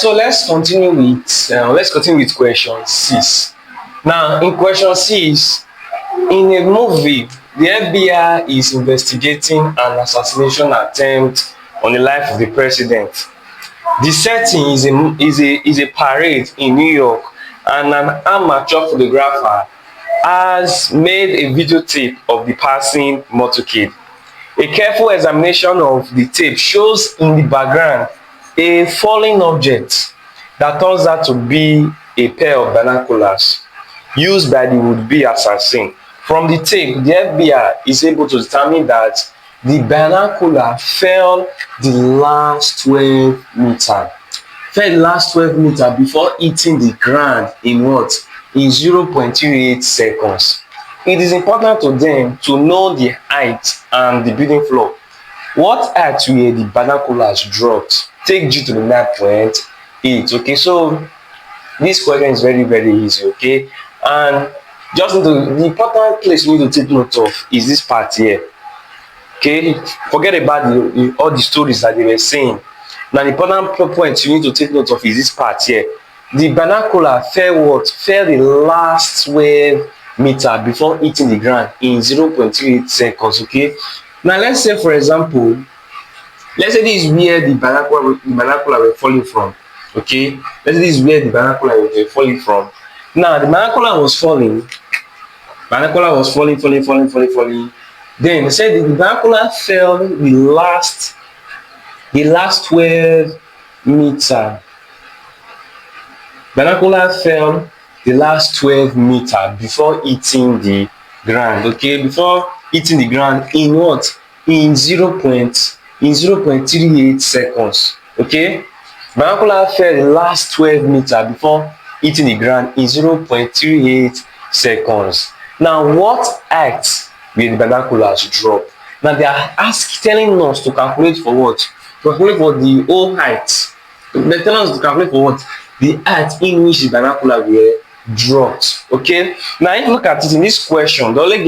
So let's continue with question 6. Now, in question 6, in a movie, the FBI is investigating an assassination attempt on the life of the president. The setting is a parade in New York, and an amateur photographer has made a videotape of the passing motorcade. A careful examination of the tape shows in the background a falling object that turns out to be a pair of binoculars used by the would-be assassin. From the tape, the FBI is able to determine that the binocular fell the last 12 meters. Fell the last 12 meters before hitting the ground in what? In 0.38 seconds. It is important to them to know the height and the building floor. What height were the binoculars dropped? Take G to the 9.8. Okay, so this question is very, very easy. Okay, and just the important place you need to take note of is this part here. Okay, forget about all the stories that they were saying. Now, the important point you need to take note of is this part here. The binocular fell what? Fell the last 12 meters before hitting the ground in 0.38 seconds. Okay, now let's say, for example, let's say this is where the binocular were falling from. Okay, let's say this is where the binocular were falling from. Now, the binocular was falling. Binocular was falling. Then they said the binocular fell the last 12 meter. Binocular fell the last 12 meter before hitting the ground. Okay, before hitting the ground in what? In 0.38 seconds. Okay, binocular fell the last 12 meter before hitting the ground in 0.38 seconds. Now, what height will the binoculars drop? Now, they are telling us to calculate for what? To calculate for the whole height. They're telling us to calculate for what? The height in which the binocular were dropped. Okay, now if you look at it in this question, they only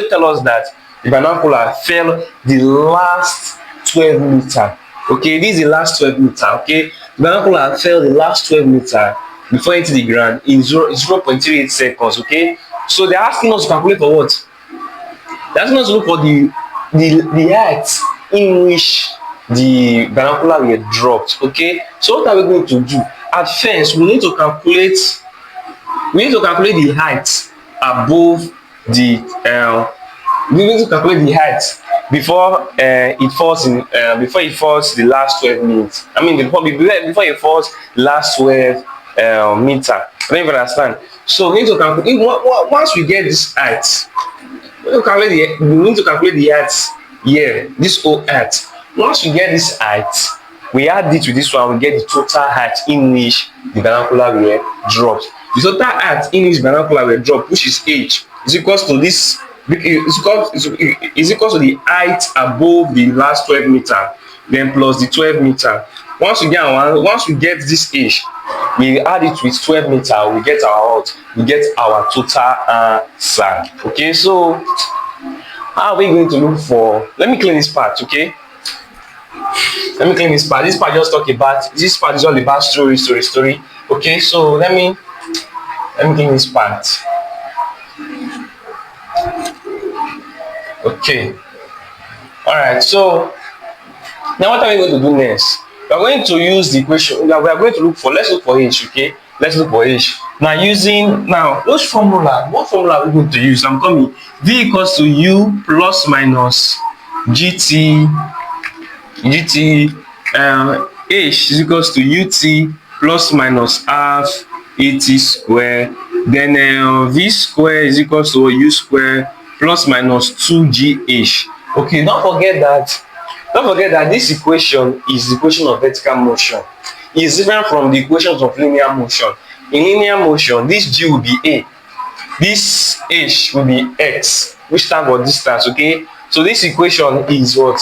tell us that the binocular fell the last 12 meter. Okay, this is the last 12 meter. Okay, the binocular fell the last 12 meter before hitting the ground in 0.38 seconds. Okay, so they're asking us to calculate for what? They're asking us to look for the height in which the binocular were dropped. Okay, so what are we going to do? At first, we need to calculate the height above the we need to calculate the height before it falls the last 12 minutes. I mean, before it falls the last 12 meter. I don't even understand. So we need to calculate once we get this height. We need to calculate the height here. This whole height. Once we get this height, we add it with this one, we get the total height in which the binocular were dropped. The total height in which binocular were dropped, which is h, is equals to this. Is equals to the height above the last 12 meter, then plus the 12 meter. Once we get this h, we add it with 12 meter. We get our total answer. Okay, so how are we going to look for? Let me clean this part. Okay. Let me clean this part. This part just talk about. This part is all about story. Okay, so let me clean this part. Okay. All right. So now, what are we going to do next? We are going to use the equation. We are going to look for. Let's look for h. Okay. Let's look for h. Now which formula? What formula are we going to use? I'm coming. V equals to u plus minus gt. H is equals to ut plus minus half at square. Then v square is equals to u square plus minus 2gh. Okay, don't forget that this equation is the equation of vertical motion. It's different from the equations of linear motion. In linear motion, this g will be a, this h will be x, which stands for distance. Okay, so this equation is what?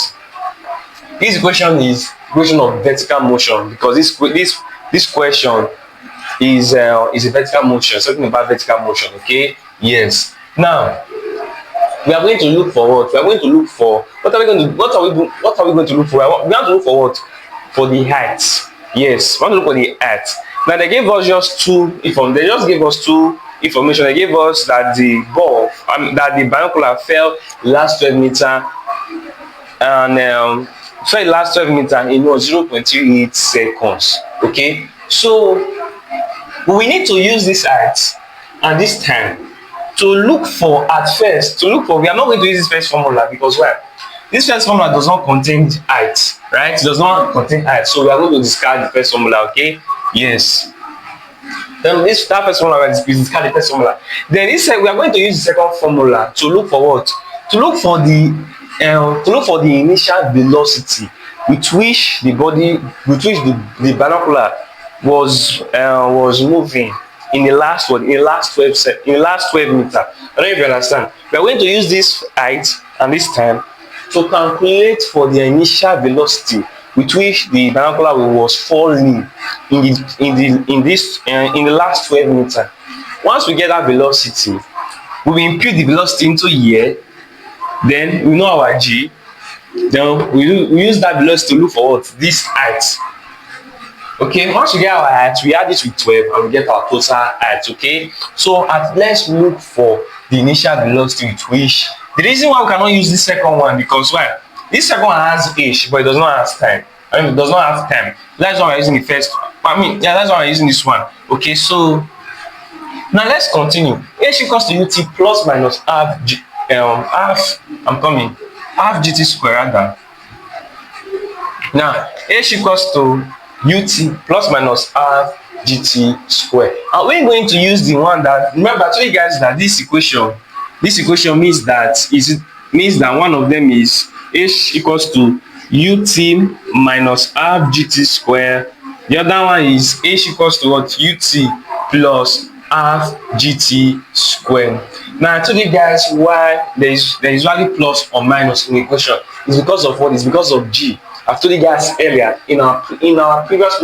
This equation is equation of vertical motion, because this question is a vertical motion, something about vertical motion. Okay, yes. Now we are going to look for what? We are going to look for what are we going to look for? We have to look for what? For the height. Yes, we want to look for the height. Now they gave us just two information. They just gave us two information. They gave us that the ball, that the binocular fell last 12 meter, and fell last 12 meter in 0.38 seconds. Okay, so we need to use this height and this time to look for, at first, to look for, we are not going to use this first formula because why? This first formula does not contain height, right? It does not contain height, so we are going to discard the first formula, okay? Yes. Then that first formula, we discard the first formula. Then this we are going to use the second formula to look for what? To look for the initial velocity with which the body, with which the binocular was moving in the last one, in the last 12 meter. I don't know if you understand. We are going to use this height and this time to calculate for the initial velocity with which the binocular was falling in the last 12 meter. Once we get that velocity, we will impute the velocity into here. Then we know our g. Then we use that velocity to look for what? This height. Okay, once we get our height, we add this with 12 and we get our total height. Okay, so let's look for the initial velocity with which. The reason why we cannot use this second one, because why? This second one has h, but it does not have time. I mean, it does not have time. That's why we're using the first. That's why we're using this one. Okay, so now let's continue. H equals to ut plus minus half gt square rather. Now h equals to ut plus minus half gt square, and we're going to use the one that, remember I told you guys that this equation means that one of them is h equals to ut minus half gt square. The other one is h equals to what? Ut plus half gt square. Now I told you guys why there is usually plus or minus in the equation. It's because of what? It's because of g. I've told you guys earlier in our previous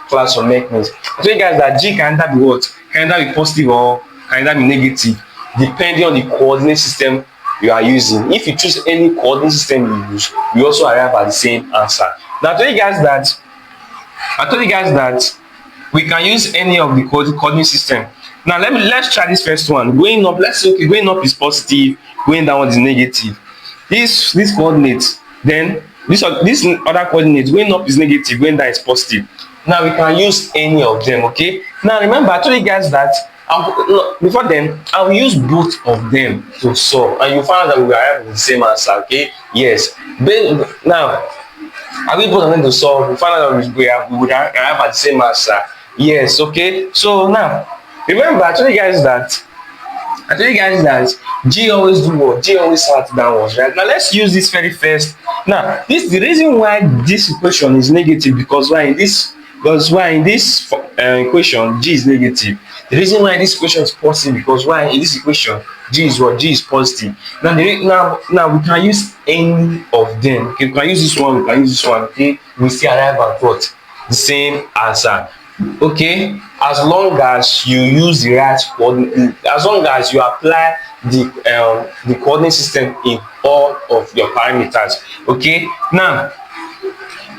class on mechanics. I told you guys that g can either be what? Can either be positive or can either be negative, depending on the coordinate system you are using. If you choose any coordinate system you use, you also arrive at the same answer. Now I told you guys that we can use any of the coordinate system. Now let's try this first one. Going up, let's say okay, going up is positive, going down is negative. This coordinate, then this other coordinate, going up is negative, going down is positive. Now we can use any of them. Okay, now remember I told you guys that before then I will use both of them to solve, and you find out that we will arrive at the same answer. Okay, yes. Now I will both of them to solve, we find out that we would arrive at the same answer. Yes. Okay, so now remember I told you guys that g always do what? G always starts downwards, right? Now let's use this very first. Now the reason why this equation is negative, because why in this equation g is negative. The reason why this equation is positive, because why in this equation g is what? G is positive. Now we can use any of them. Okay, we can use this one, we can use this one. Okay, we still arrive at what? The same answer. Okay, as long as you use the right coordinate, as long as you apply the coordinate system in all of your parameters. Okay, now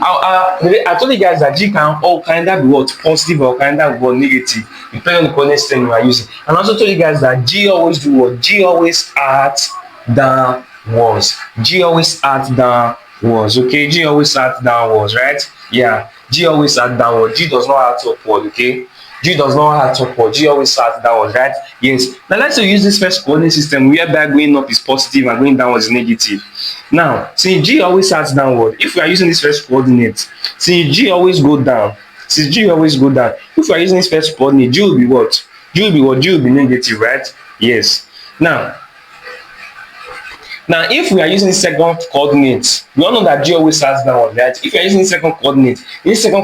I told you guys that g can either be what? Positive or can either be what? Negative, depending on the coordinate system you are using. And I also told you guys that g always do what? G always acts downwards. G always acts downwards. Okay, g always acts downwards, right? Yeah, g always acts downward. G does not act upward. Okay, g does not act upward. G always acts downward, right? Yes. Now let's use this first coordinate system whereby going up is positive and going downward is negative. Now since g always acts downward, if we are using this first coordinate, since g always go down, if we are using this first coordinate, g will be what? G will be negative, right? Yes. Now, if we are using the second coordinate, we all know that g always starts downward, right? If you are using the second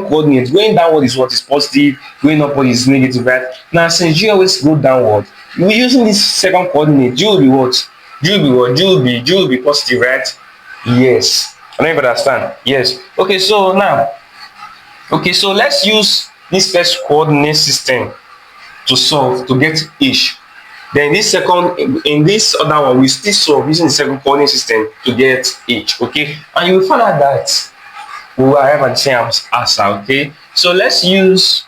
coordinate, going downward is what? Is positive, going upward is negative, right? Now, since g always go downward, we're using this second coordinate, g will be what? G will be positive, right? Yes. I don't even understand. Yes. Okay, so let's use this first coordinate system to solve, to get h. Then in this other one, we still solve using the second coordinate system to get h. Okay, and you will find out that we will arrive at the same answer. Okay, So let's use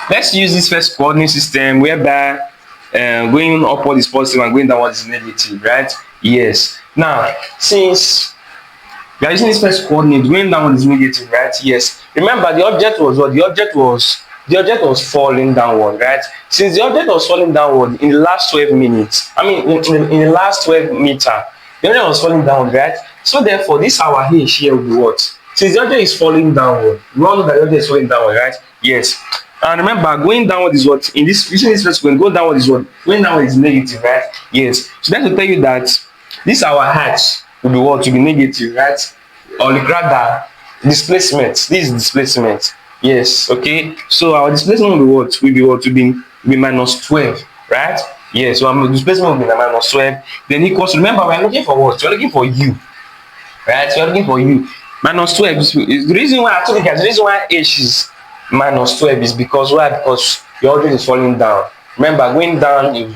this first coordinate system whereby going upward is positive and going downward is negative, right? Yes. Now, since we are using this first coordinate, going downward is negative, right? Yes. Remember, the object was what? The object was falling downward, right? Since the object was falling downward in the last 12 minutes, I mean, in the last 12 meter, the object was falling downward, right? So therefore, this our h here will be what? Since the object is falling downward, we all know that the object is falling downward, right? Yes. And remember, going downward is what? In this, using this first one, go downward is what? Going downward is negative, right? Yes. So that will tell you that this our h will be what? To be negative, right? Or rather, displacement. This is displacement. Yes. Okay. So our displacement will be what? Will be minus 12, right? Yes. So our displacement will be minus 12. Then equals. Remember, we are looking for what? We are looking for u, right? We are looking for u. Minus 12 is the reason why I told you guys. The reason why h is minus 12 is because why? Because your object is falling down. Remember, going down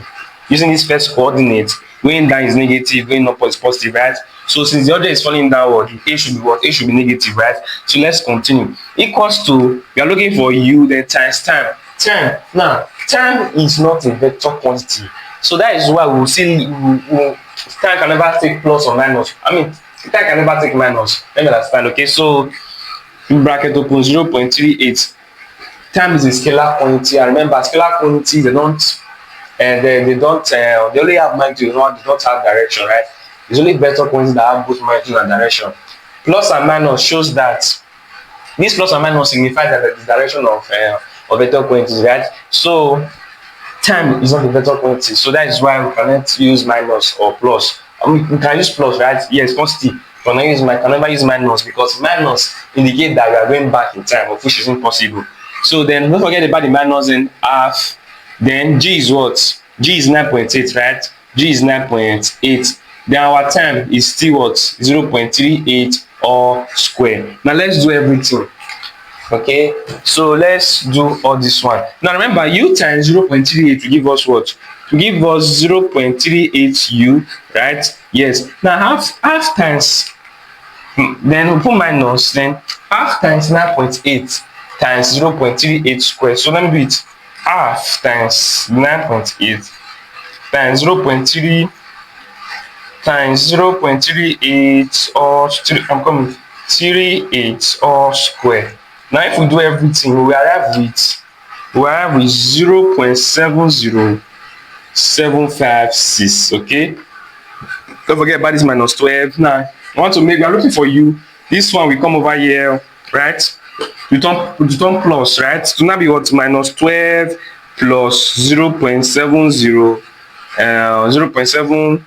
using this first coordinate, going down is negative, going up is positive, right? So since the object is falling downward, a should be what? A should be negative, right? So let's continue. Equals to, we are looking for u, then times time. Time. Now, time is not a vector quantity. So that is why we'll see time can never take plus or minus. I mean, time can never take minus. Let me understand, okay? So bracket open 0.38. Time is a scalar quantity, and remember, scalar quantities they only have magnitude, they don't have direction, right? It's only vector quantities that have both magnitude and direction. Plus and minus shows that this plus and minus signifies that the direction of vector quantities, right? So time is not a vector quantity, so that is why we cannot use minus or plus. I mean, we can use plus, right? Yes, quantity. Can never use minus because minus indicate that we are going back in time, of which is impossible. So then don't forget about the minus and half. Then g is what? G is 9.8, right? G is 9.8. Then our time is still what? 0.38 or square. Now let's do everything. Okay, so let's do all this one. Now remember, u times 0.38 will give us what? To give us 0.38 u, right? Yes. Now half times, then we put minus, then half times 9.8 times 0.38 square. So let me do it. Half times 9.8 times 0.3 times 0.38 or 38 or square. Now if we do everything, we arrive with 0.70756. Okay, don't forget about this minus 12. Now I want to make, we are looking for u. This one we come over here, right? Return plus, right? So now be what? Minus 12 plus 0.70 0.7,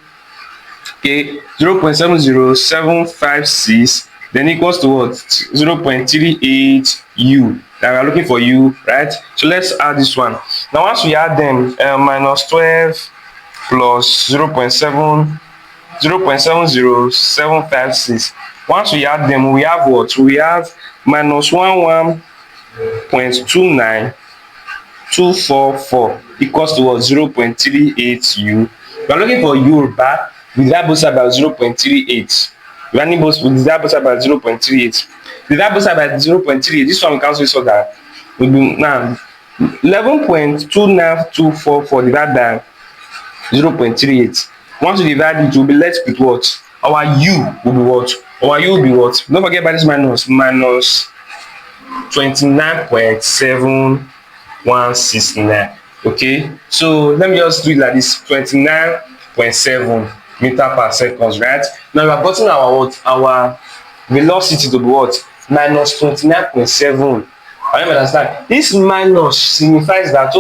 okay, 0.70756, then equals to what? 0.38 u. Now we are looking for u, right? So let's add this one. Now once we add them, minus 12 plus 0.70756. Once we add them, we have what? We have minus 11.29244 equals to what? 0.38 u. We are looking for u back. We divide both sides by 0.38. We are both divide both sides by 0.38. Divide both sides by 0.38. This one we cancel so that will be now 11.29244 divided by 0.38. Once we divide it, we'll be left with what? Our u will be what? Our u will be what? Don't forget about this minus 29.7169. Okay, so let me just do it like this: 29.7 meter per second, right? Now we have gotten our what? Our velocity to be what? Minus 29.7. I don't understand. This minus signifies that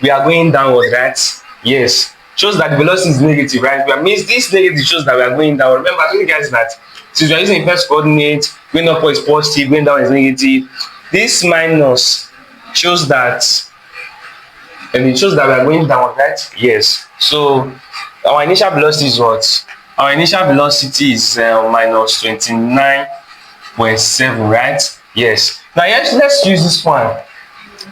we are going downward, right? Yes. Shows that the velocity is negative, right? That means this negative shows that we are going down. Remember, I told you guys that since we are using the first coordinate, going up is positive, going down is negative. This minus shows that, and it shows that we are going down, right? Yes. So our initial velocity is what? Our initial velocity is minus 29.7, right? Yes. Now let's use this one.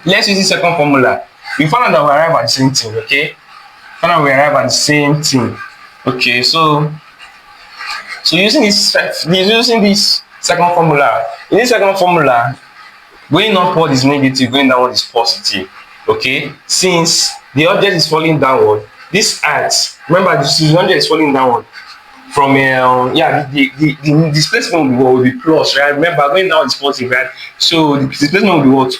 Let's use the second formula. We found out that we arrive at the same thing, okay? We arrive at the same thing. Okay, so using this second formula, in this second formula, Going upward is negative, going downward is positive. Okay, since the object is falling downward, this height, remember the object is falling downward from yeah, the displacement will be plus, right? Remember, going down is positive, right? So the displacement will be what?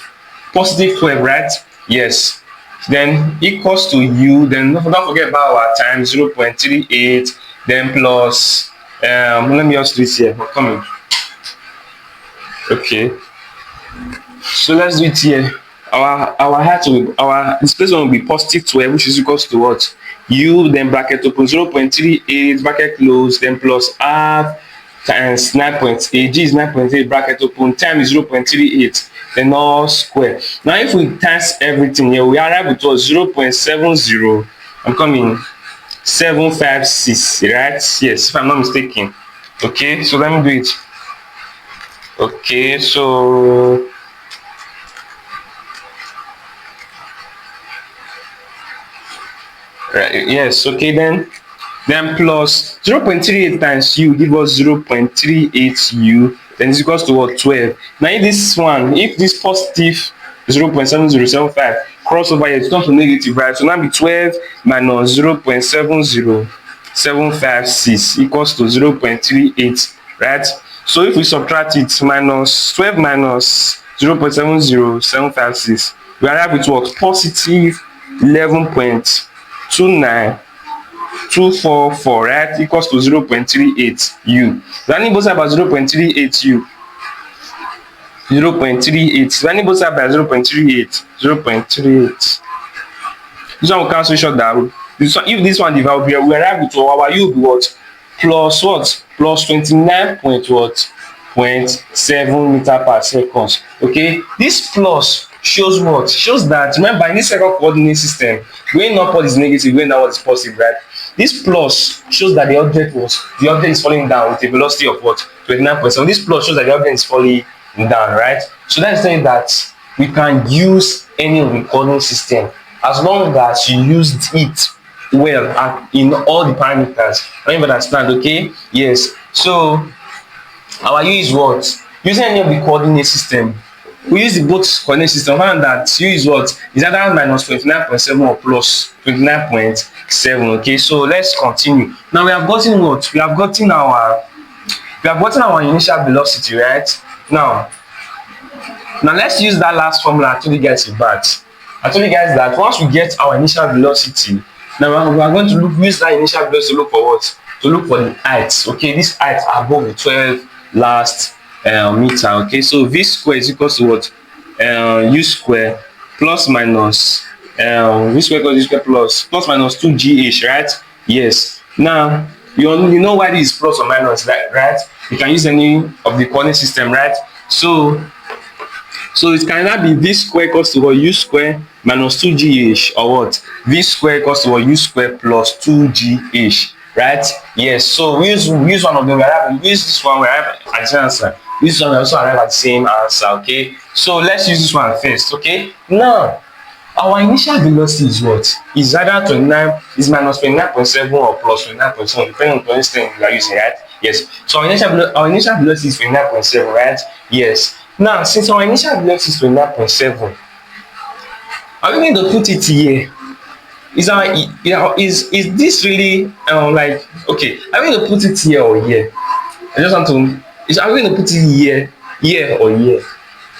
Positive 12, right? Yes. Then equals to u, then don't forget about our time, 0.38, then plus let me just do it here. Come in. Okay, so let's do it here. Our height will, our displacement will be positive 12, which is equals to what? U, then bracket open, 0.38 bracket close, then plus half times 9.8. G is 9.8 bracket open, time is 0.38, then all square. Now if we times everything here, we arrive with what? 0.70. I'm coming 756, right? Yes, if I'm not mistaken. Okay, so let me do it. Okay, so right, yes, okay, then plus 0.38 times u give us 0.38 u, then is equals to what? 12. Now if this one, if this positive 0.7075 cross over here, it comes to negative, right? So now be 12 minus 0.70756 equals to 0.38, right? So if we subtract it, minus 12 minus 0.70756, we arrive with what? Positive 11.29244, right? Equals to 0.38 u. Running both sides by 0.38 u. 0.38. Running both sides by 0.38. 0.38. This one will cancel each other. This one, if this one divide here, we arrive with our u will be what? Plus what? Plus 29 point what? 0.7 meter per second. Okay, this plus shows what? Shows that, remember, in this second coordinate system, going upward is negative, going downward is positive, right? This plus shows that the object is falling down with a velocity of what? 29.7. This plus shows that the object is falling down, right? So that's saying that we can use any of the coordinate system as long as you used it well in all the parameters. I understand, okay? Yes. So our u is what? Using any of the coordinate system, we use the both coordinate system, find that u is what? Is either minus 29.7 or plus 29.7. Okay, so let's continue. Now we have gotten what? We have gotten our initial velocity, right? Now let's use that last formula I told you guys about. I told you guys that once we get our initial velocity, now we are going to use that initial velocity to look for what? To look for the height. Okay, this height above the 12 last meter. Okay, so v square is equals to what? U square plus minus v square equals u square plus minus 2gh, right? Yes. Now you know why this is plus or minus, right? You can use any of the coordinate system, right? So it can either be v square equals to what? U square minus 2gh, or what? V square equals to what? U square plus 2gh, right? Yes. So we use one of them. We use this one. We arrive at the answer. This one also arrive at the same answer. Okay. So let's use this one first. Okay. Now our initial velocity is what? Is either 29 is minus 29.7 or plus 29.7, depending on the system we are using, right? Yes. So our initial velocity is 29.7, right? Yes. Now, since our initial velocity is 29.7, are we going to put it here? Is this really like, okay? Are we going to put it here or here? I just want to. Are we going to put it here or here?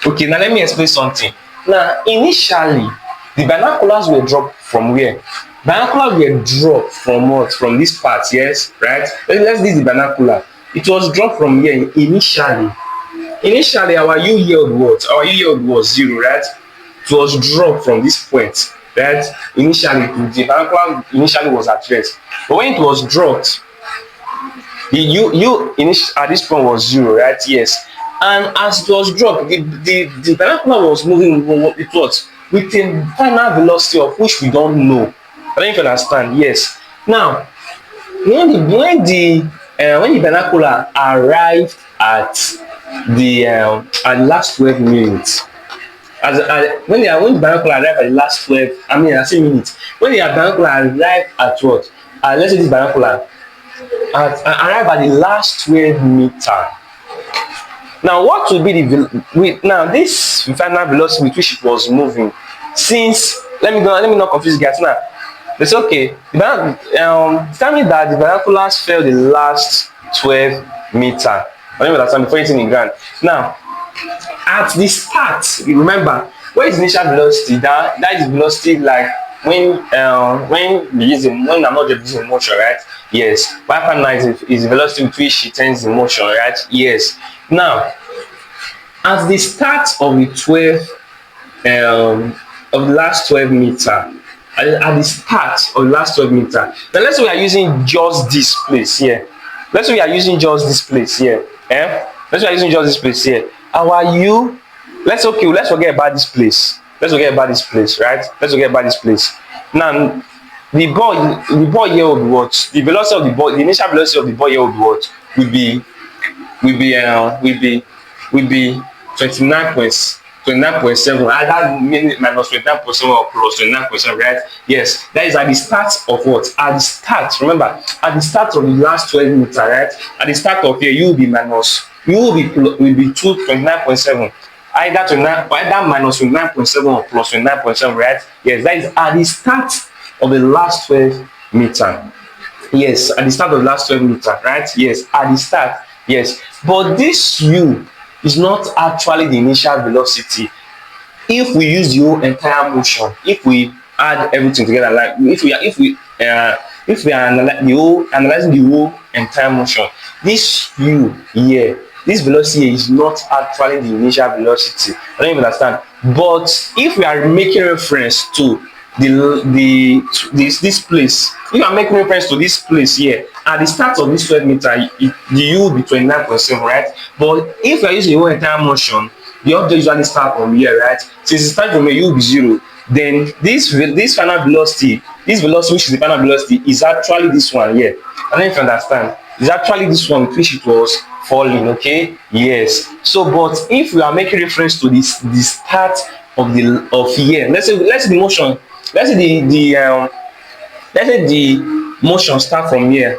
Okay. Now let me explain something. Now, initially, the binoculars were dropped from where? Binoculars were dropped from what? From this part, yes, right? Let's do the binocular. It was dropped from here initially. Initially, our u yield what? Our u yield was 0, right? It was dropped from this point, right? Initially, the binocular initially was at rest, but when it was dropped, the u at this point was 0, right? Yes. And as it was dropped, the binocular was moving with what? With a final velocity of which we don't know. I don't even understand. Yes. Now, when the binocular arrived at the last 12 minutes, when the binocular arrived at the last 12, I say minutes. When the binocular arrived at what? Let's say this binocular arrived at the last 12 meter. Now, what will be now this final velocity with which it was moving? Since let me not confuse you guys now. It's okay. Tell me that the binoculars fell the last 12 meter. I don't understand before hitting the ground. Now, at the start, remember, what is initial velocity? That is velocity like when when I'm not just in motion, right? Yes. Y is the velocity with which it turns in motion, right? Yes. Now, at the start of the 12 of the last 12 meter, at the start of the last 12 meter. Now let's say we are using just this place here. Let's say we are using just this place here. Let's say we are using just this place here. Our u, let's forget about this place. Let's forget about this place, right? Let's forget about this place. Now the ball here will be what? The velocity of the ball, the initial velocity of the ball here will be what? Will be 29.7. That means minus 29.7 or plus 29.7, right? Yes, that is at the start of what? At the start, remember, at the start of the last 12 meter, right? At the start of here, you will be 29.7. Either minus 29.7 or plus 29.7, right? Yes, that is at the start of the last 12 meter. Yes, at the start of the last 12 meter, right? Yes, at the start. Yes, but this u is not actually the initial velocity. If we use the whole entire motion, if we add everything together, like if we are analyzing the whole entire motion, this u here, this velocity is not actually the initial velocity. I don't even understand. But if we are making reference to this place, if you are making reference to this place here at the start of this 12 meter, the u will be 29.7, right? But if you are using the whole entire motion, the object usually start from here, right? Since it starts from here, u will be 0. Then this final velocity, this velocity which is the final velocity, is actually this one here. I don't know if you understand. It's actually this one which it was falling. Okay, yes. So but if we are making reference to the start of here, let's say the motion, let's say the motion start from here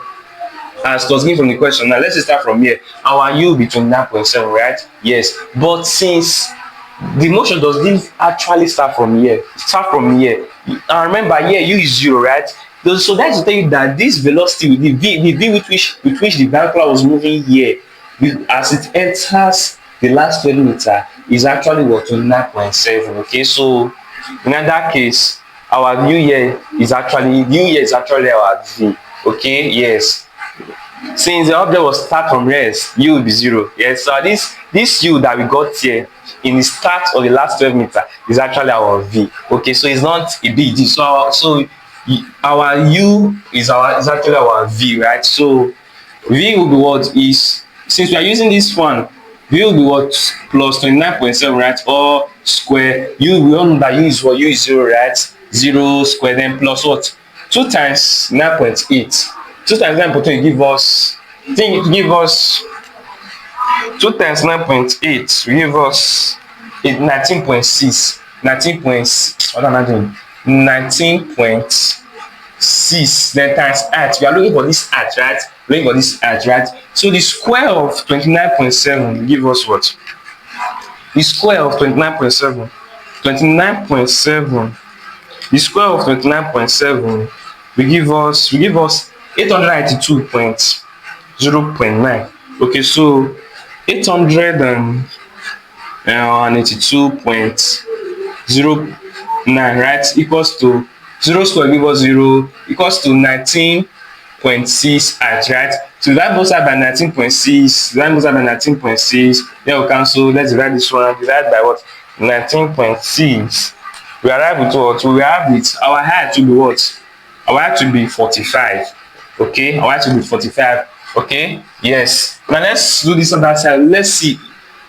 as was given from the question. Now let's start from here. Our u will be 29.7, right? Yes, but since the motion doesn't actually start from here, and remember here u is 0, right? So that's to tell you that this velocity, the v with which the binocular was moving here, as it enters the last 12 meter, is actually what? 29.7. Okay, so in that case, our u here is actually our v. Okay, yes. Since the object was start from rest, u will be 0. Yes, so this u that we got here in the start of the last 12 meter is actually our v. Okay, so it's not a big deal. So our u is actually our v, right? So v will be what is, since we are using this one, v will be what? Plus 29.7, right? Or square u, we all know that u is what? U is 0, right? 0 square, then plus what? 2 times 9.8. 2 times 9.8 give us 2 times 9.8 will give us 19.6. 19.6, then times h. We are looking for this h, right? So the square of 29.7 will give us what? The square of 29.7. The square of 29.7 will give us 892.0.9. Okay, so 882.09, right, equals to 0 square give us 0, equals to 19.6 h, right? So divide both sides by 19.6, then we'll cancel. Let's divide this one, divide by what? 19.6. we arrive with what? We have it, our height will be what? Our height will be 45. Okay, our height will be 45. Okay, yes. Now let's do this on that side. Let's see.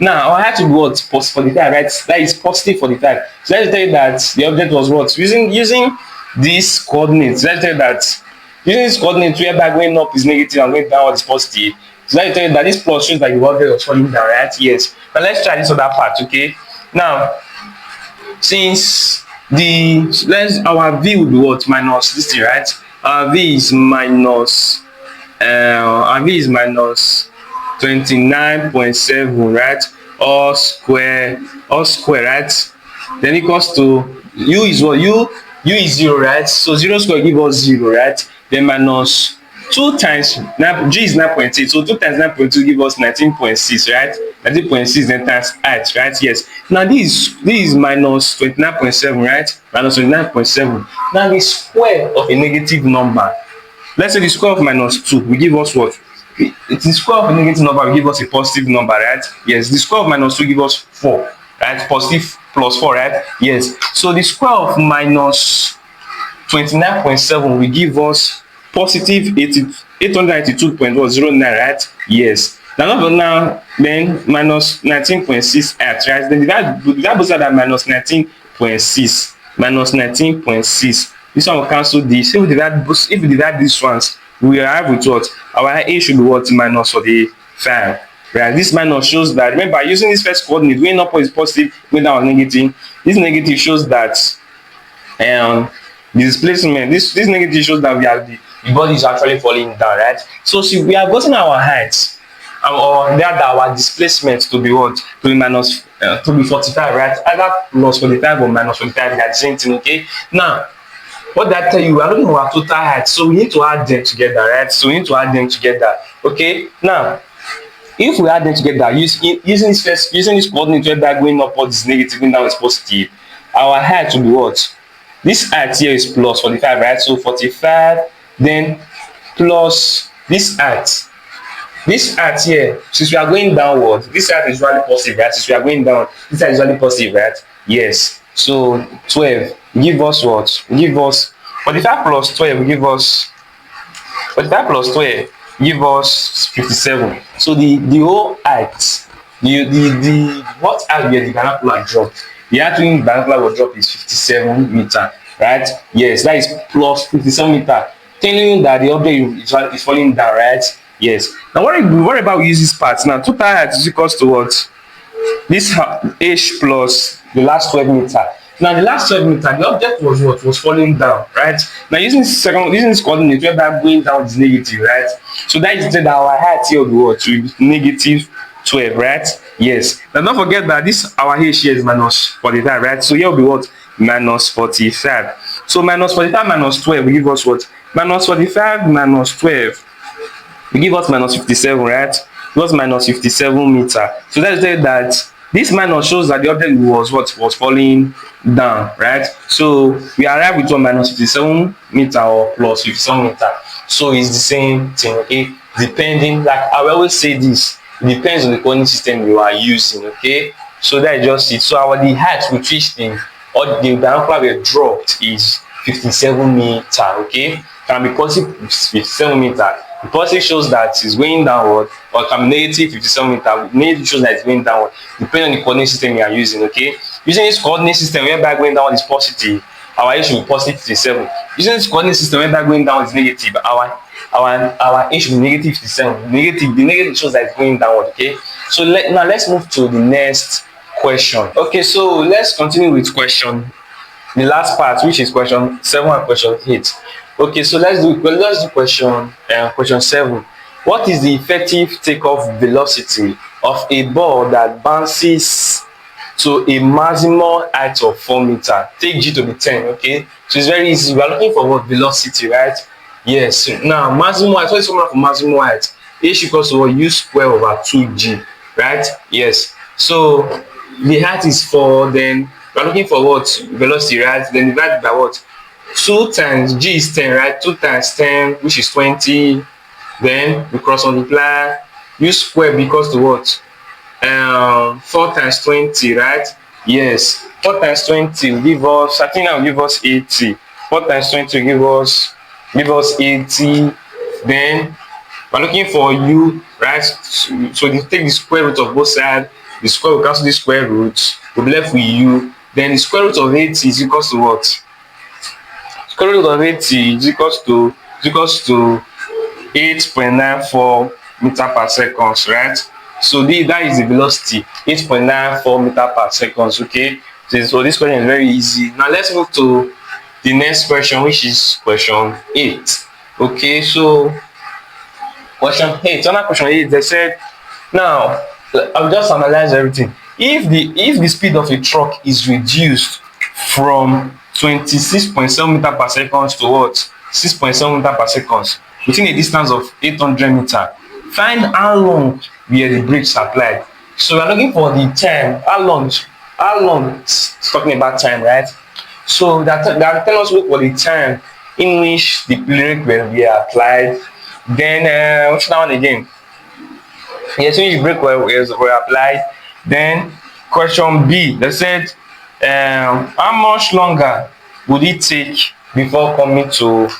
Now our height will be what? 45, right? That is positive 45. So let's tell you that the object was what? Using these coordinates. Let's tell you that using this coordinate whereby going up is negative and going downward is positive. So let's tell you that this plus shows that the object was falling down, right? Yes. Now let's try this other part. Okay. Now, since our v will be what? Minus this thing, right? Our v is minus 29.7, right? All square, right? Then equals to u is what? U is 0, right? So 0 square give us 0, right? Then minus 2 times g is 9.8, so 2 times 9.2 give us 19.6, right? 19.6 then times height, right? Yes. Now this is minus 29.7, right? Minus 29.7. Now the square of a negative number. Let's say the square of minus 2 will give us what? The square of a negative number will give us a positive number, right? Yes. The square of minus 2 give us 4, right? Positive plus 4, right? Yes. So the square of minus 29.7 will give us positive 892.09, right? Yes. Now then minus 19.6 at, right? Then divide both sides by minus 19.6. This one will cancel this. If we divide these ones, we arrive with what? Our a should be what? Minus 45. Right? This minus shows that, remember, using this first coordinate, going up is positive, going down is negative. This negative shows that the displacement, this negative shows that the body is actually falling down, right? So see, we have gotten our height, or that our displacement to be what? To be minus to be 45, right? Either plus 45 or minus 45, they are the same thing. Okay. Now what did I tell you? We are looking for our total height, so we need to add them together, right? So we need to add them together. Okay. Now if we add them together using this coordinate whereby going upward is negative, going down is positive, our height will be what? This height here is plus 45, right? So 45 then plus this height. This height here, since we are going downward, this height is usually positive, right? Since we are going down, this height is usually positive, right? Yes. So 12 give us what? Give us 45 plus 12 give us 45 plus 12 give us 57. So the whole height, the what height where the binocular dropped, the height when the binocular was dropped is 57 meter, right? Yes, that is plus 57 meter, telling you that the object is falling down, right? Yes. Now what about we use this part now? Total height is equals to what? This h plus the last 12 meter. Now the last 12 meter, the object was what? Was falling down, right? Now using this coordinate whereby going down is negative, right? So that is that our height here will be what? Will be negative 12, right? Yes. Now don't forget that this our h here is minus 45, right? So here will be what? Minus 45. So minus 45 minus 12 will give us what? Minus 45 minus 12 will give us minus 57, right? Plus minus 57 meter. So let's say that this minus shows that the object was what? Was falling down, right? So we arrive with 1 minus 57 meter or plus 57 meter. So it's the same thing, okay? Depending, like I will always say this, it depends on the coordinate system you are using, okay? So that is just it. So the height with which the binocular were dropped is 57 meter, okay? Can be positive 57 meter. The positive shows that it's going downward, or can be negative 57 meter. Negative shows that it's going downward, depending on the coordinate system you are using, okay? Using this coordinate system whereby going down is positive, our h will be positive 57. Using this coordinate system whereby going down is negative, our h will be negative 57. The negative shows that it's going downward, okay? So now let's move to the next question. Okay, so let's continue with the last part, which is question 7 and question 8. Okay, so let's do question 7. What is the effective takeoff velocity of a ball that bounces to a maximum height of 4 meters? Take g to be 10. Okay, so it's very easy. We are looking for what? Velocity, right? Yes. Now maximum height, what is formula for maximum height? H equals to u square over 2g, right? Yes. So the height is 4, then we are looking for what? Velocity, right? Then divided by what? 2 times g is 10, right? 2 times 10, which is 20. Then we cross multiply. U square equals to what? 4 times 20, right? Yes. 4 times 20 will give us, I think that will give us 80. 4 times 20 will give us 80. Then we're looking for u, right? So you take the square root of both sides. The square will cancel the square root. We'll be left with u. Then the square root of 80 is equals to what? Square root of 80 is equals to 8.94 meter per second, right? So that is the velocity, 8.94 meter per second. Okay, so this question is very easy. Now let's move to the next question, which is question 8. Okay, so question 8, under question 8, they said Now, I'll just analyze everything. If the speed of a truck is reduced from 26.7 meter per second to what 6.7 meter per second within a distance of 800 meter, find how long were the brakes applied. So we are looking for the time. How long it's talking about time, right? So that tell us look for the time in which the brake were applied. Then what's that one again? Yes, which brake were applied. Then question B, they said, how much longer would it take before coming to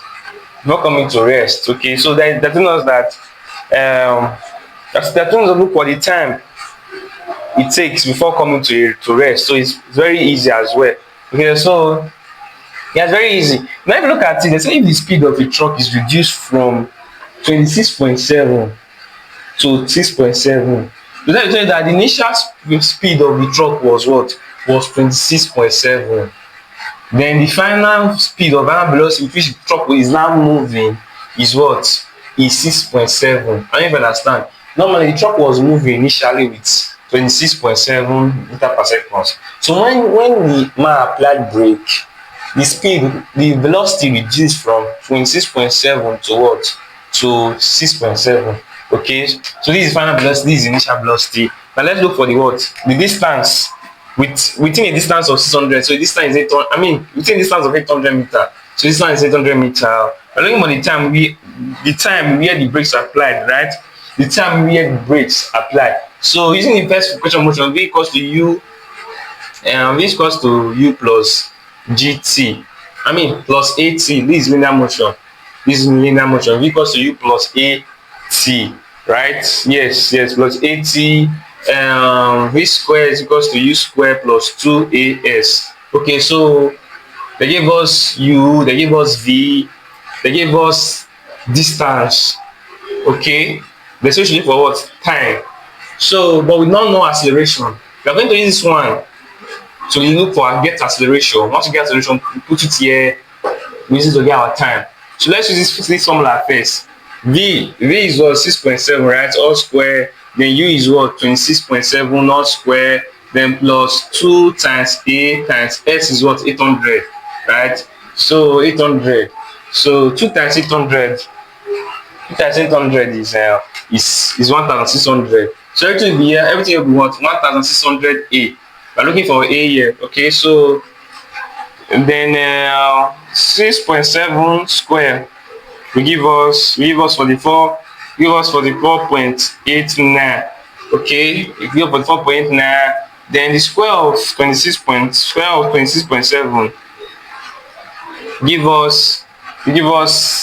rest? Okay, so that telling us that they're telling us look for the time it takes before coming to rest. So it's very easy as well. Okay, so yeah, it's very easy. Now if you look at it, they say if the speed of a truck is reduced from 26.7 to 6.7. So that tell you that the initial speed of the truck was what? Was 26.7. Then the final speed of final velocity which the truck is now moving is what? Is 6.7. I don't even understand. Normally the truck was moving initially with 26.7 meter per second. So when the man applied brake, the velocity reduced from 26.7 to what? To 6.7. Okay, so this is final velocity, this is initial velocity. Now let's look for the what? The distance within a distance of 600. So the distance is 800. I mean, within a distance of 800 meter. So this one is 800 meter. We're looking for the time where the brakes are applied, right? The time where the brakes apply. So using the first equation motion, v equals to u, v equals to u plus gt. I mean plus at. This is linear motion. This is linear motion. V equals to u plus at. Right? Yes, plus at. V square is equals to u square plus 2as. Okay, so they gave us u, they gave us v, they gave us distance. Okay, they say we for what? Time. So but we don't know acceleration. We are going to use this one. So we look for get acceleration. Once we get acceleration, we put it here. We use it to get our time. So let's use this formula first. V is what? 6.7, right? All square. Then u is what? 26.7 all square. Then plus 2 times a times s is what? 800, right? So 800. So 2 times 800. 2 times 800 is 1,600. So everything will be here. Everything will be what? 1,600 a. We're looking for a here. Okay, so and then 6.7 square will give us for the 4.89. Okay, if you give for the 4.89, then the square of 26.7 give us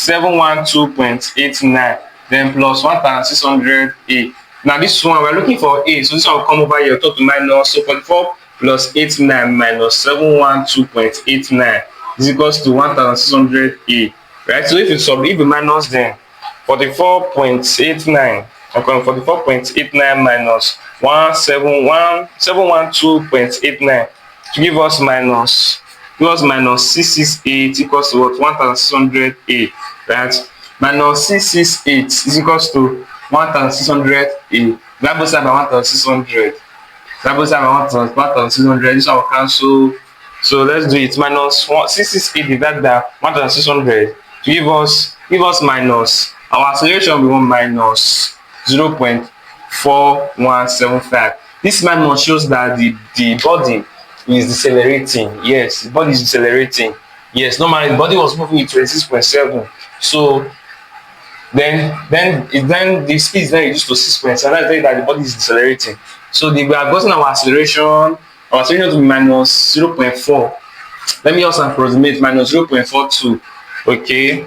712.89, then plus 1,600 a. Now this one we're looking for a, so this one will come over here talk to minus. So 44 plus 89 minus 712.89 is equals to 1,600 a, right? So if you minus then 44.89, okay, 44.89 minus 712.89 to give us minus 668 equals to what? 1,600 a, right? Minus 668 is equals to 1,600 a. That goes by 1,600. That goes by 1,600. This one will cancel. So let's do it. Minus 668 divided by 1,600 to give us minus. Our acceleration will be minus 0.4175. This minus shows that the body is decelerating. Yes, the body is decelerating. Yes, normally the body was moving with 26.7. So then the speed is then reduced to 6.7. That's telling that the body is decelerating. So we are gotten our acceleration. Our acceleration to be minus 0.4. Let me also approximate minus 0.42. Okay.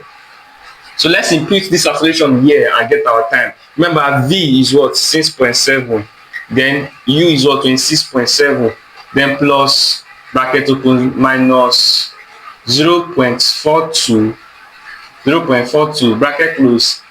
So let's input this acceleration here and get our time. Remember, v is what? 6.7. Then u is what? 26.7. Then plus bracket open minus 0.42 bracket close.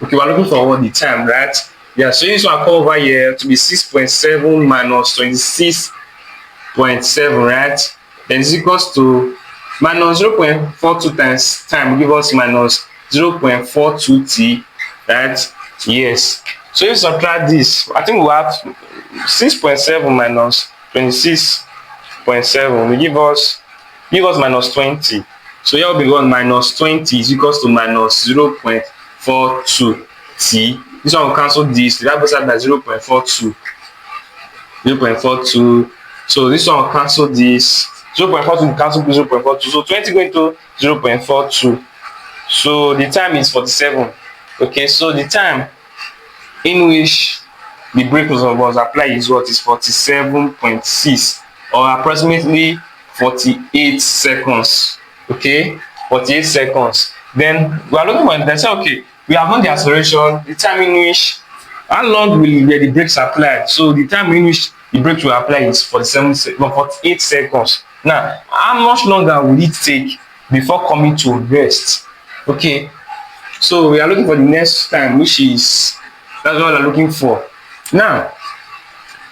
Okay, we're looking for what? The time, right? Yeah, so this one come over here to be 6.7 minus 26.7, right? Then is equals to minus 0.42 times time will give us minus 0.42t, right? Yes. So if you subtract this, I think we have 6.7 minus 26.7 will give us minus 20. So here will be one minus 20 is equals to minus 0.42 t. This one will cancel this. That goes out by 0.42. 0.42. So this one will cancel this. 0.42 will cancel 0.42. So 20 going to 0.42. So the time is 47. Okay, so the time in which the brake was applied is what is 47.6 or approximately 48 seconds. Okay, 48 seconds. Then we are looking for they say, okay, we have done the acceleration, the time in which how long will the brakes applied. So the time in which the brakes will apply is 48 seconds. Now, how much longer will it take before coming to rest? Okay, so we are looking for the next time, which is that's what we are looking for. Now,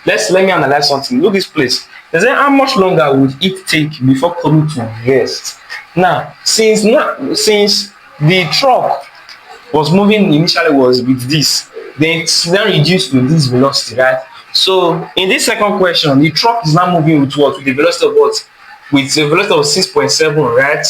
let me analyze something. Look this place. They say how much longer would it take before coming to rest? Now, since the truck was moving initially was with this, then it's now reduced to this velocity, right? So in this second question, the truck is now moving with what? With the velocity of what? With a velocity of 6.7, right?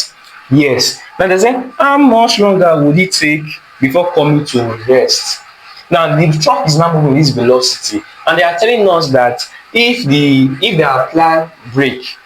Yes. Now they say how much longer would it take before coming to rest? Now the truck is now moving with this velocity, and they are telling us that if they apply brake,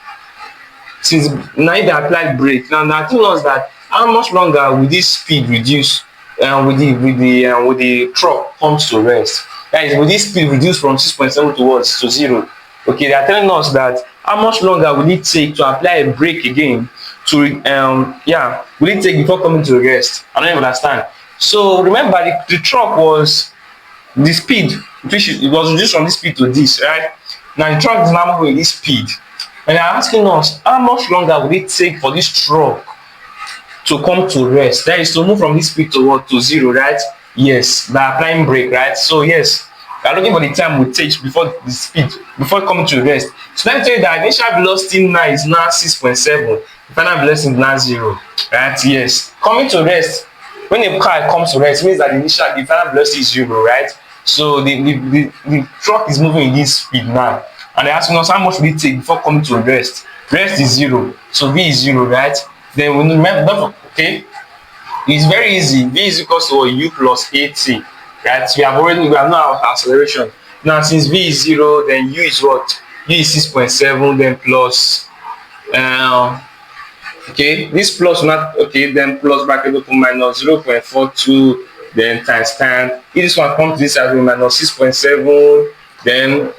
since now if they apply brake, now they are telling us that how much longer will this speed reduce with the truck comes to rest. That is, will this speed reduce from 6.7 towards to 0? Okay, they are telling us that how much longer will it take to apply a brake again to will it take before coming to rest? I don't even understand. So remember, the truck was the speed, it was reduced from this speed to this, right? Now the truck is now moving with this speed, and they are asking us how much longer will it take for this truck to come to rest? That is to move from this speed to what? To 0, right? Yes, by applying brake, right? So yes, we are looking for the time we take before coming to rest. So let me tell you that initial velocity now is now 6.7. The final velocity is now 0, right? Yes, coming to rest. When a car comes to rest, it means that the final velocity is 0, right? So the truck is moving in this speed now, and they're asking us how much will it take before coming to rest. Rest is 0, so V is 0, right? Then we remember, okay, it's very easy. V is equals to U plus AT, right? We have now our acceleration. Now since V is 0, then U is what? U is 6.7, then plus okay, this plus not okay, then plus bracket open minus 0.42, then times time. If this one comes to this as minus 6.7, then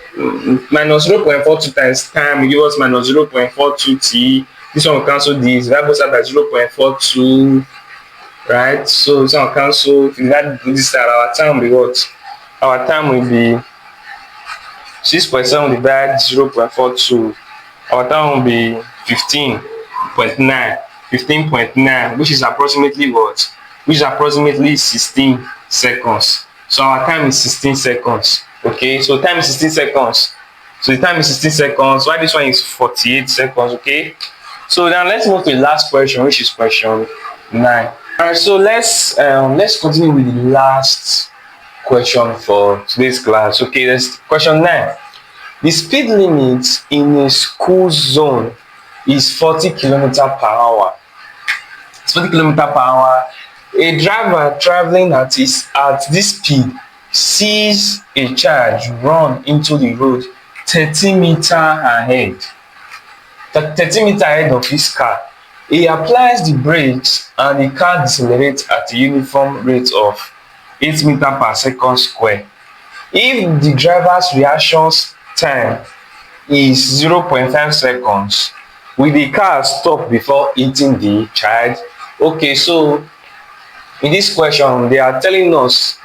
minus 0.42 times time will give us minus 0.42 t. This one will cancel this. That goes out by 0.42, right? So this one will cancel. If that this side, our time will be what? Our time will be 6.7 divided 0.42. Our time will be 15.9, which is approximately what? Which is approximately 16 seconds. So our time is 16 seconds. Okay, so time is 16 seconds. So the time is 16 seconds. Why this one is 48 seconds? Okay. So now let's move to the last question, which is question 9. All right. So let's continue with the last question for today's class. Okay, that's question 9. The speed limit in a school zone is 40 km/h. 40 km/h. A driver traveling at this speed sees a child run into the road 30 meters ahead. 30 meters ahead of his car. He applies the brakes and the car decelerates at a uniform rate of 8 meters per second square. If the driver's reaction time is 0.5 seconds, will the car stop before hitting the child? Okay, so in this question, they're asking us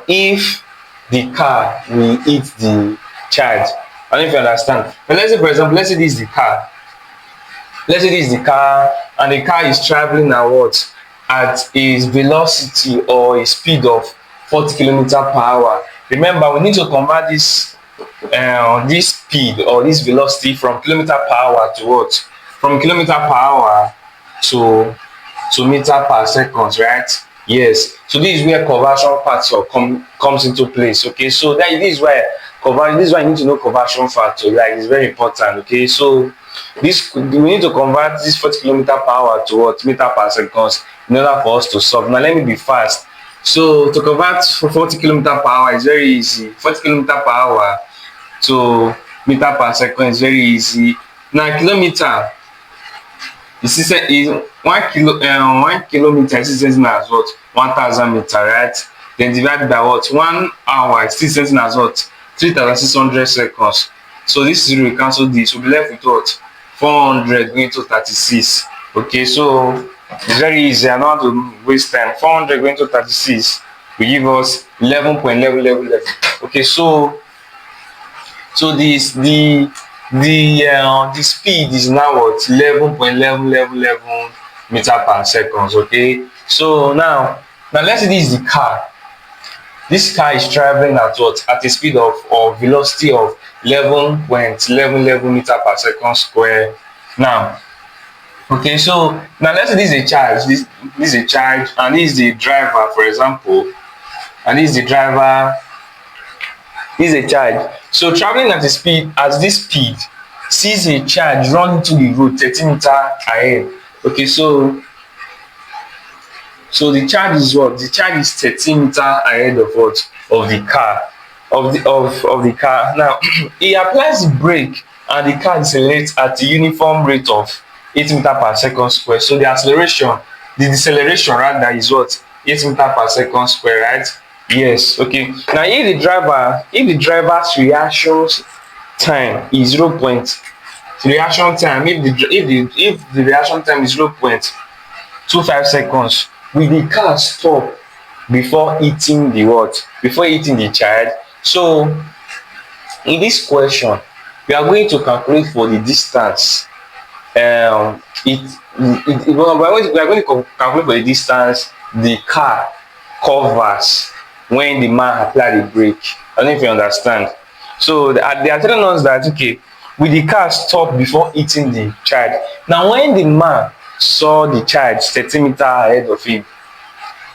if the car will hit the child. I don't know if you understand. But let's say, for example, let's say this is the car. Let's say this is the car, and the car is traveling at a velocity or a speed of 40 km/h. Remember, we need to convert this speed or this velocity from km/h to what? From km/h to meter per second, right? Yes, so this is where conversion factor comes into place. Okay, so this is why this is why you need to know conversion factor. Like, it's very important. Okay, so this we need to convert this 40 kilometer per hour to what meter per second in order for us to solve. Now let me be fast. So to convert 40 kilometer per hour is very easy. 40 kilometer per hour to meter per second is very easy. Now kilometer is 1 kilometer is sitting as what 1,000 meter, right? Then divided by what 1 hour is still sitting as what 3,600 seconds. So this zero we cancel this, we'll be left with what 400 going to 36. Okay, so it's very easy. I don't want to waste time. 400 going to 36 will give us 11.1111. Okay, so this the speed is now what 11.1111 meter per seconds. Okay, so now let's say this is the car. This car is traveling at what at a speed of velocity of 11.1111 meter per second square. Now, okay, so now let's say this is a charge. This is a charge, and this is the driver, for example, and this is the driver. This is a charge. So traveling at this speed, sees a charge run into the road 30 meter ahead. Okay, so the charge is what? The charge is 30 meter ahead of what? Of the car. Of the car. Now he applies the brake and the car decelerates at the uniform rate of 8 meter per second square. So the deceleration rather is what? 8 meter per second square, right? Yes. Okay, now if the driver's reaction time is if the reaction time is 0.25 seconds, will the car stop before hitting the child? So in this question we are going to calculate for the distance. We are going to calculate for the distance the car covers when the man apply the brake. I don't know if you understand. So they are telling us that, okay, will the car stop before hitting the child? Now when the man saw the child 30 meter ahead of him,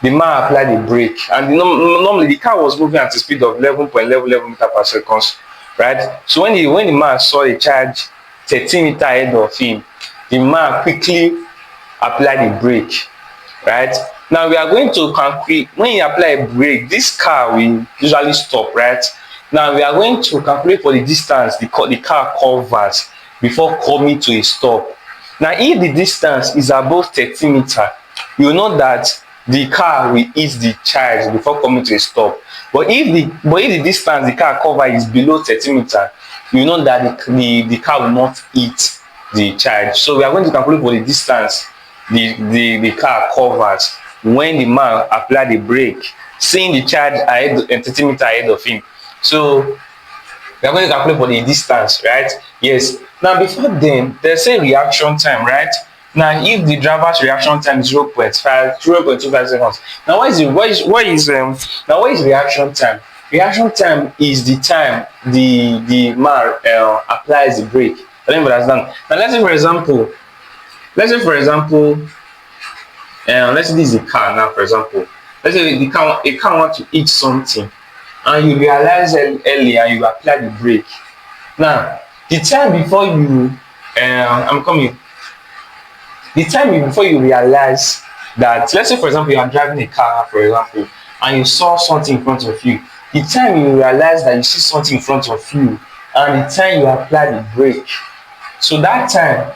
the man applied the brake, and normally the car was moving at a speed of 11.1111 meter per second, right? So when the man saw the child 30 meter ahead of him, the man quickly applied the brake, right? Now we are going to calculate when you apply a brake, this car will usually stop, right? Now we are going to calculate for the distance the car covers before coming to a stop. Now if the distance is above 30 meter, you will know that the car will hit the child before coming to a stop. But if the distance the car cover is below 30 meter, you know that the car will not hit the child. So we are going to calculate for the distance the car covers when the man apply the brake, seeing the child ahead 30 meter ahead of him. So we are going to calculate for the distance, right? Yes. Now before then, there's a reaction time, right? Now if the driver's reaction time is 0.25 seconds. Now what is reaction time? Reaction time is the time the man applies the brake. I don't understand. Now let's say for example, let's say this is a car now, for example. Let's say a car wants to hit something and you realize early and you apply the brake. Now the time before you before you realize that, let's say for example you are driving a car, for example, and you saw something in front of you. The time you realize that you see something in front of you and the time you apply the brake, so that time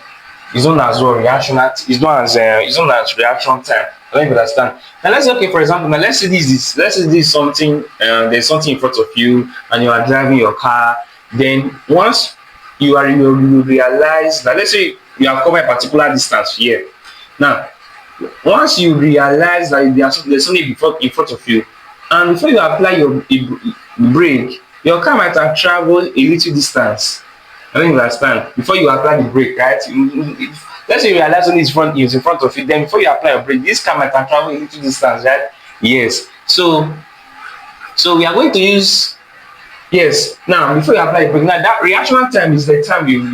is known as reaction time. I don't understand. Now let's say, okay, for example, now let's say this is something, there's something in front of you and you are driving your car. Then once you realize that, let's say you have covered a particular distance here. Now once you realize that there's something in front of you, and before you apply your brake, your car might have traveled a little distance. I don't understand. Before you apply the brake, right? Let's say you realize something is in front of you. Then before you apply your brake, this car might have traveled a little distance, right? Yes. So we are going to use Yes. Now, before you apply the brake, now that reactional time is the time you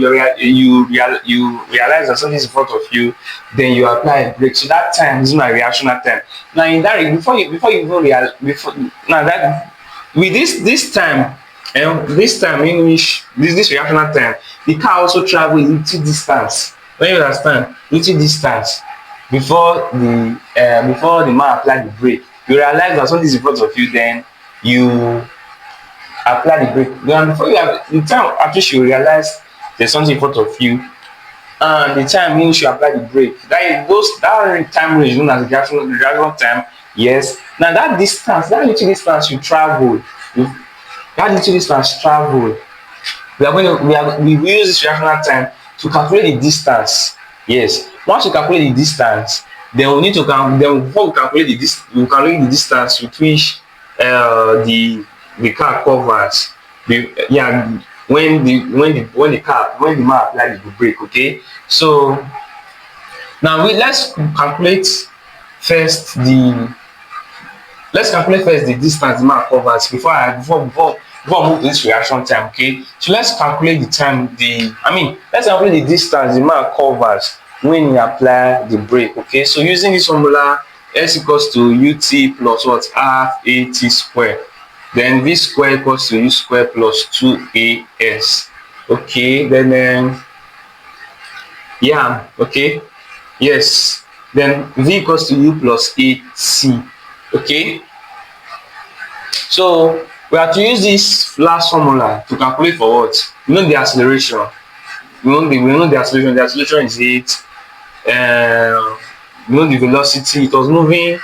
realize that something is in front of you, then you apply a brake. So that time is my reactional time. Now, in that before you even before now that with this time, this time in which this reactional time, the car also travel a little distance. When you understand, little distance before the man apply the brake, you realize that something is in front of you, then you apply the brake. Then before you have the time at which you realize there's something in front of you, and the time means you apply the brake. That time range known as the gradual time. Yes. Now that distance, that little distance you travel, you, that little distance travel, we will use this reactional time to calculate the distance. Yes. Once you calculate the distance, then we need to then before we calculate we calculate the distance with which the car covers. Yeah, when the man apply the brake. Okay. So now let's calculate first the distance the man covers before I move to this reaction time. Okay, so let's calculate the time let's calculate the distance the man covers when he apply the brake. Okay, so using this formula, S equals to ut plus what, half at square, then v square equals to u square plus 2as. Okay, then yeah, okay, yes, then v equals to u plus ac. Okay, so we have to use this last formula to calculate for what? We know the acceleration. We know the acceleration. The acceleration is 8. We know the velocity. It was moving.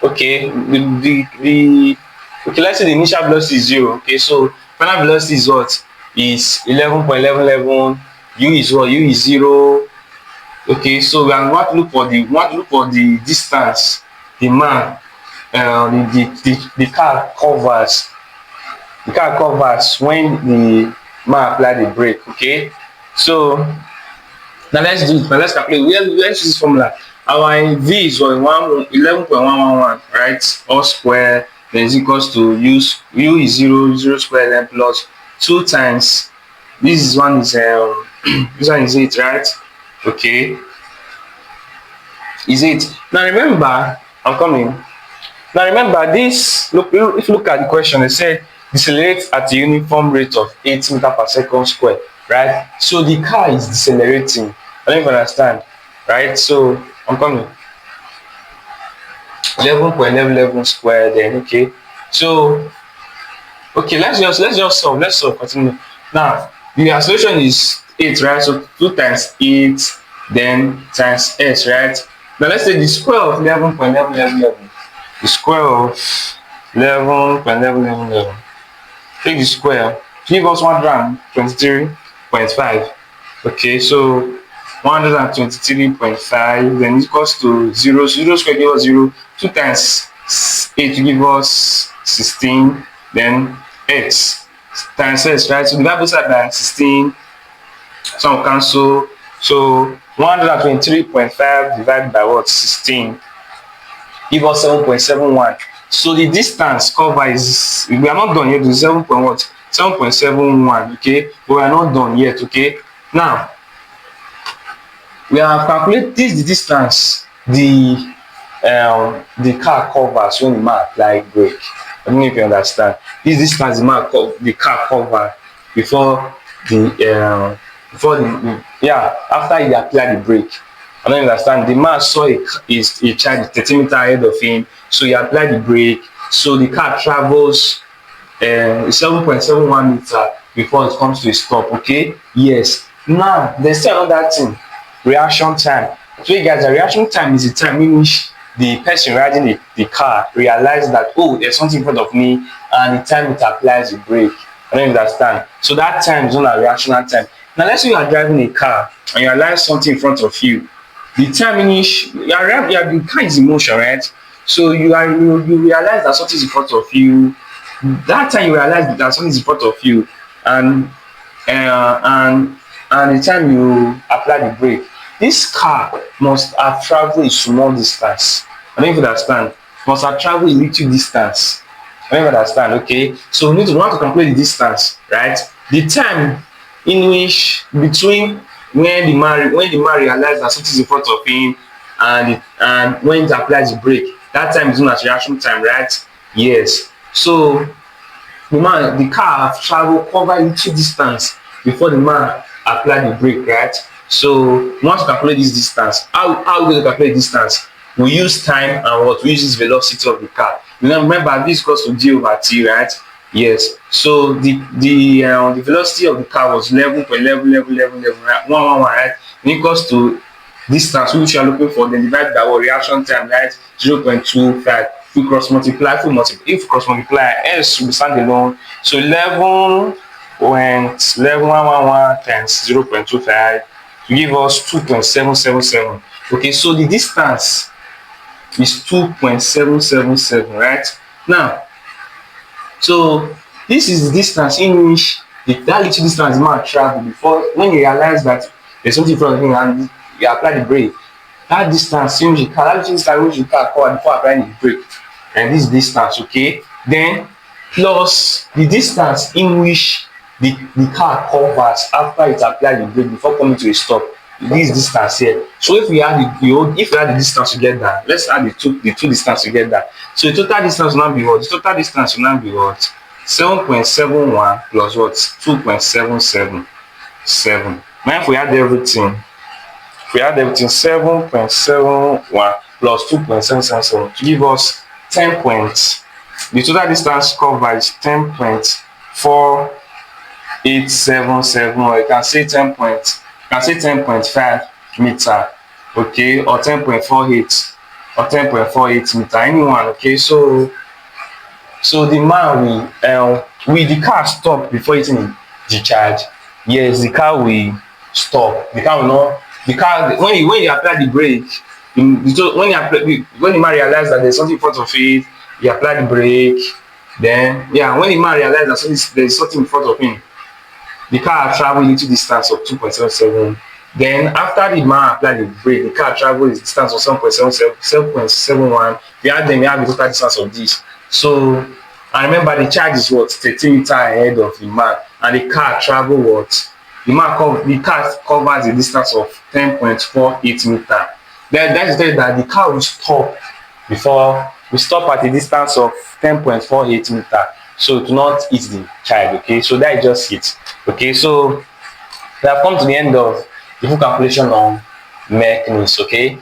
Okay. Okay. Let's say the initial velocity is 0. Okay. So final velocity is what? Is 11.1111. U is what? U is 0. Okay. So we want to look for the distance the man the car covers. The car covers when the man apply the brake. Okay, so now let's do it. Now let's calculate. Let's use this formula. Our v is 11.111, right? All square, then is equals to u is 0 square, then plus 2 times this one is this one is 8, right? Okay, is 8. Now remember, I'm coming. Now remember this, if you look at the question, it said decelerate at a uniform rate of 8 meters per second square, right? So the car is decelerating. I don't even understand, right? So I'm coming. 11.1111 square, then okay. So okay, let's just solve. Let's solve. Continue. Now the acceleration is 8, right? So 2 times 8, then times s, right? Now let's say the square of 11.1111. The square of 11.1111. Take the square, give us 123.5. Okay, so 123.5, then equals to 0. 0 square give us 0. 2 times 8 give us 16. Then x times s, right? So the both side by 16. Some cancel. So 123.5 divided by what? 16. Give us 7.71. So the distance covered is, we are not done yet. The 7.71. Okay, but we are not done yet. Okay, now we have calculated the distance the car covers when the man apply brake. I don't know if you understand. This distance the car cover before after he apply the brake. I don't understand. The man saw a child 30 meters ahead of him, so he applied the brake. So the car travels 7.71 meters before it comes to a stop. Okay, yes. Now there's still another thing, reaction time. So you guys, the reaction time is the time in which the person riding the car realizes that, oh, there's something in front of me, and the time it applies the brake. I don't understand. So that time is not a reactional time. Now let's say you are driving a car and you realize something in front of you. The time in which the car is in motion, right? So you realize that something is in front of you. That time you realize that something is in front of you, and the time you apply the brake, this car must have traveled a small distance. I don't even understand. Must have traveled a little distance. Let me understand. Okay, so we want to calculate the distance, right? The time in which between when the man realize that something is in front of him and when he applies the brake, that time is known as reaction time, right? Yes. So the car have traveled cover little distance before the man apply the brake, right? So we want to calculate this distance. How we going to calculate distance? We use time and what we use this velocity of the car. You know, remember v is equals to d over t, right? Yes. So the velocity of the car was 11.111111, right? 111, right? And equals to distance which you are looking for, then divide by our reaction time, right? 0.25. If cross multiply, s will be stand alone. So 11.111 times 0.25 to give us 2.777. Okay, so the distance is 2.777, right? Now, so this is the distance in which that little distance the man travel before when he realize that there's something in front of him and he apply the brake. That distance in which the car, that little distance in which the car cover before applying the brake, and this distance, okay? Then plus the distance in which the car covers after it apply the brake before coming to a stop. This distance here. So if we add the distance together, let's add the two distance together. So the total distance will now be what? The total distance will now be what? 7.71 plus what? 2.777. Now if we add everything, 7.71 plus 2.777 to give us 10 points. The total distance covered is 10.4877, or you can say 10.5 meter, okay, or 10.48 or 10.48 meter, anyone, okay. So the man will the car stop before hitting the charge. Yes, the car will stop. The car will not. The car when you apply the brake, when the man realize that there's something in front of it, you apply the brake. Then when the man realize that there's something in front of him, the car travel little distance of 2.77. Then after the man apply the brake, the car travel a distance of 7.71. We have the total distance of this. So and remember the charge is what 30 meters ahead of the man, and the car travel what the car covers a distance of 10.48 meter. Then that is that the car will stop before we stop at a distance of 10.48 meter, so to not hit the child. Okay, so that is just it. Okay, so we have come to the end of the full calculation on mechanics. Okay,